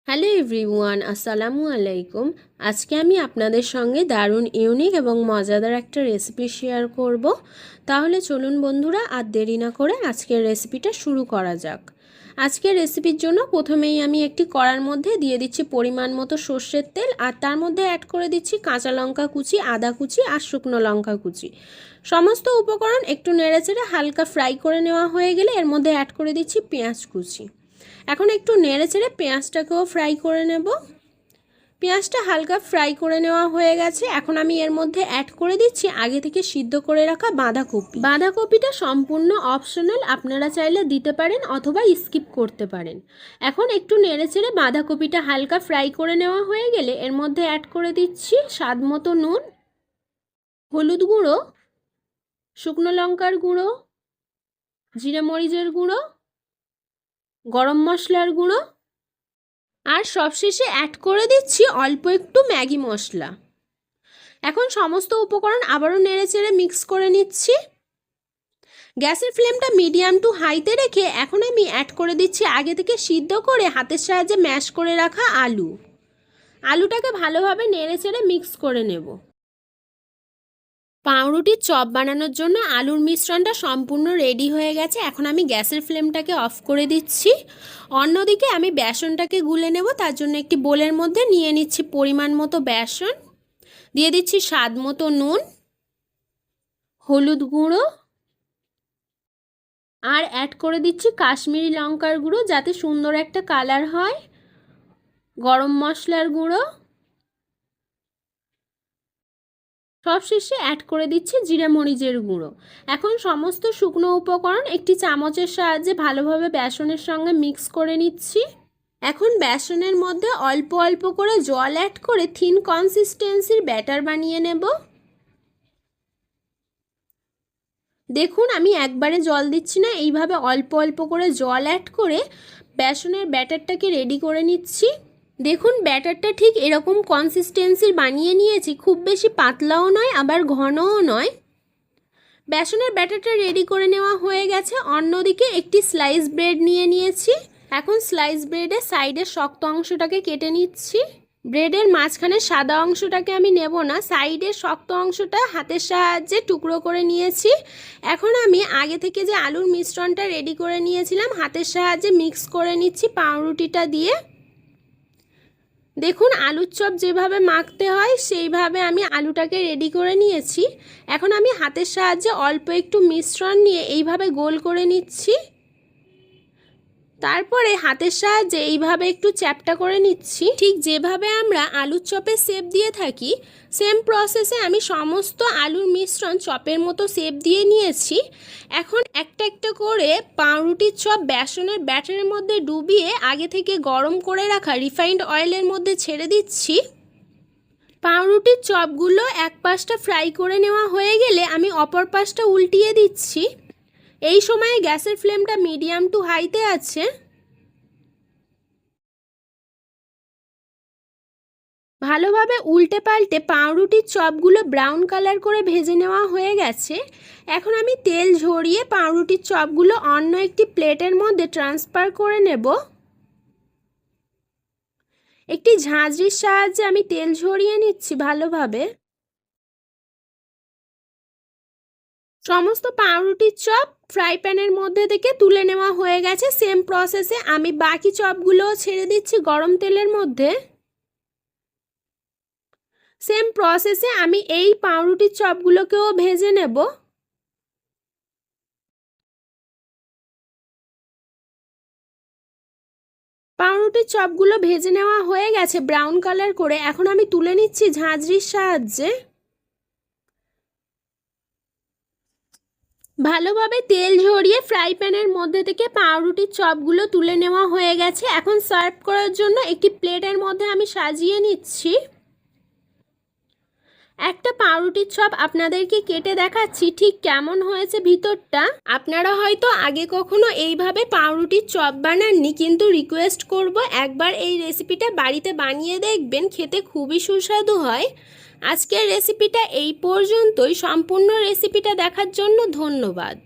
Hello everyone, আসসালামু আলাইকুম। আজকে আমি আপনাদের সঙ্গে দারুণ ইউনিক এবং মজাদার একটা রেসিপি শেয়ার করব। তাহলে চলুন বন্ধুরা, আর দেরি না করে আজকের রেসিপিটা শুরু করা যাক। আজকের রেসিপির জন্য প্রথমেই আমি একটি কড়ার মধ্যে দিয়ে দিচ্ছি পরিমাণ মতো সর্ষের তেল, আর তার মধ্যে অ্যাড করে দিচ্ছি কাঁচা লঙ্কা কুচি, আদা কুচি আর শুকনো লঙ্কা কুচি। সমস্ত উপকরণ একটু নেড়েচেড়ে হালকা ফ্রাই করে নেওয়া হয়ে গেলে এর মধ্যে অ্যাড করে দিচ্ছি পেঁয়াজ কুচি। এখন একটু নেড়েচেড়ে পেঁয়াজটাকেও ফ্রাই করে নেব। পেঁয়াজটা হালকা ফ্রাই করে নেওয়া হয়ে গেছে। এখন আমি এর মধ্যে অ্যাড করে দিচ্ছি আগে থেকে সিদ্ধ করে রাখা বাঁধাকপি। বাঁধাকপিটা সম্পূর্ণ অপশনাল, আপনারা চাইলে দিতে পারেন অথবা স্কিপ করতে পারেন। এখন একটু নেড়েচেড়ে বাঁধাকপিটা হালকা ফ্রাই করে নেওয়া হয়ে গেলে এর মধ্যে অ্যাড করে দিচ্ছি স্বাদ মতো নুন, হলুদ গুঁড়ো, শুকনো লঙ্কার গুঁড়ো, জিরে মরিচের গুঁড়ো, গরম মশলার গুঁড়ো, আর সবশেষে অ্যাড করে দিচ্ছি অল্প একটু ম্যাগি মশলা। এখন সমস্ত উপকরণ আবারও নেড়েচেড়ে মিক্স করে নিচ্ছি। গ্যাসের ফ্লেমটা মিডিয়াম টু হাইতে রেখে এখন আমি অ্যাড করে দিচ্ছি আগে থেকে সিদ্ধ করে হাতের সাহায্যে ম্যাশ করে রাখা আলুটাকে ভালোভাবে নেড়েচেড়ে মিক্স করে নেব। পাউরুটির চপ বানানোর জন্য আলুর মিশ্রণটা সম্পূর্ণ রেডি হয়ে গেছে। এখন আমি গ্যাসের ফ্লেমটাকে অফ করে দিচ্ছি। অন্যদিকে আমি বেসনটাকে গুলে নেব। তার জন্য একটি বোলের মধ্যে নিয়ে নিচ্ছি পরিমাণ মতো বেসন, দিয়ে দিচ্ছি স্বাদ মতো নুন, হলুদ গুঁড়ো, আর অ্যাড করে দিচ্ছি কাশ্মীরি লঙ্কার গুঁড়ো যাতে সুন্দর একটা কালার হয়, গরম মশলার গুঁড়ো, সবশেষে অ্যাড করে দিচ্ছি জিরে মরিচের গুঁড়ো। এখন সমস্ত শুকনো উপকরণ একটি চামচের সাহায্যে ভালোভাবে বেসনের সঙ্গে মিক্স করে নিচ্ছি। এখন বেসনের মধ্যে অল্প অল্প করে জল অ্যাড করে থিন কনসিস্টেন্সির ব্যাটার বানিয়ে নেব। দেখুন, আমি একবারে জল দিচ্ছি না, এইভাবে অল্প অল্প করে জল অ্যাড করে বেসনের ব্যাটারটাকে রেডি করে নিচ্ছি। দেখুন, ব্যাটারটা ঠিক এরকম কনসিস্টেন্সির বানিয়ে নিয়েছি, খুব বেশি পাতলাও নয় আবার ঘনও নয়। বেসনের ব্যাটারটা রেডি করে নেওয়া হয়ে গেছে। অন্যদিকে একটি স্লাইস ব্রেড নিয়ে নিয়েছি। এখন স্লাইস ব্রেডের সাইডের শক্ত অংশটাকে কেটে নিচ্ছি। ব্রেডের মাঝখানে সাদা অংশটাকে আমি নেব না, সাইডের শক্ত অংশটা হাতের সাহায্যে টুকরো করে নিয়েছি। এখন আমি আগে থেকে যে আলুর মিশ্রণটা রেডি করে নিয়েছিলাম হাতের সাহায্যে মিক্স করে নিচ্ছি পাউরুটিটা দিয়ে। দেখুন, আলুর চপ যেভাবে মাখতে হয় সেইভাবে আমি আলুটাকে রেডি করে নিয়েছি। এখন আমি হাতের সাহায্যে অল্প একটু মিশ্রণ নিয়ে এইভাবে গোল করে নিচ্ছি। তারপরে হাতের সাহায্যে এইভাবে একটু চ্যাপটা করে নিচ্ছি। ঠিক যেভাবে আমরা আলুর চপের শেপ দিয়ে থাকি সেম প্রসেসে আমি সমস্ত আলুর মিশ্রণ চপের মতো শেপ দিয়ে নিয়েছি। এখন একটা একটা করে পাউরুটির চপ বেসনের ব্যাটারের মধ্যে ডুবিয়ে আগে থেকে গরম করে রাখা রিফাইন্ড অয়েলের মধ্যে ছেড়ে দিচ্ছি। পাউরুটির চপগুলো এক পাশটা ফ্রাই করে নেওয়া হয়ে গেলে আমি অপর পাশটা উল্টিয়ে দিচ্ছি। এই সময়ে গ্যাসের ফ্লেমটা মিডিয়াম টু হাইতে আছে। ভালোভাবে উল্টে পাল্টে পাউরুটির চপগুলো ব্রাউন কালার করে ভেজে নেওয়া হয়ে গেছে। এখন আমি তেল ঝরিয়ে পাউরুটির চপগুলো অন্য একটি প্লেটের মধ্যে ট্রান্সফার করে নেব। একটি ঝাঁঝরির সাহায্যে আমি তেল ঝরিয়ে নিচ্ছি ভালোভাবে। সমস্ত পাউরুটির চপ ফ্রাই প্যানের মধ্যে থেকে তুলে নেওয়া হয়ে গেছে। সেম প্রসেসে আমি বাকি চপগুলোও ছেড়ে দিচ্ছি গরম তেলের মধ্যে। সেম প্রসেসে আমি এই পাউরুটির চপগুলোকেও ভেজে নেব। পাউরুটির চপগুলো ভেজে নেওয়া হয়ে গেছে ব্রাউন কালার করে। এখন আমি তুলে নিচ্ছি ঝাঁঝরির সাহায্যে। ভালোভাবে তেল ঝরিয়ে ফ্রাই প্যানের মধ্যে থেকে পাউরুটির চপগুলো তুলে নেওয়া হয়ে গেছে। এখন সার্ভ করার জন্য একটি প্লেটের মধ্যে আমি সাজিয়ে নিচ্ছি। একটা পাউরুটির চপ আপনাদেরকে কেটে দেখাচ্ছি ঠিক কেমন হয়েছে ভিতরটা। আপনারা হয়তো আগে কখনো এইভাবে পাউরুটির চপ বানাননি, কিন্তু রিকোয়েস্ট করব একবার এই রেসিপিটা বাড়িতে বানিয়ে দেখবেন, খেতে খুবই সুস্বাদু হয়। আজকের রেসিপিটা এই পর্যন্তই। সম্পূর্ণ রেসিপিটা দেখার জন্য ধন্যবাদ।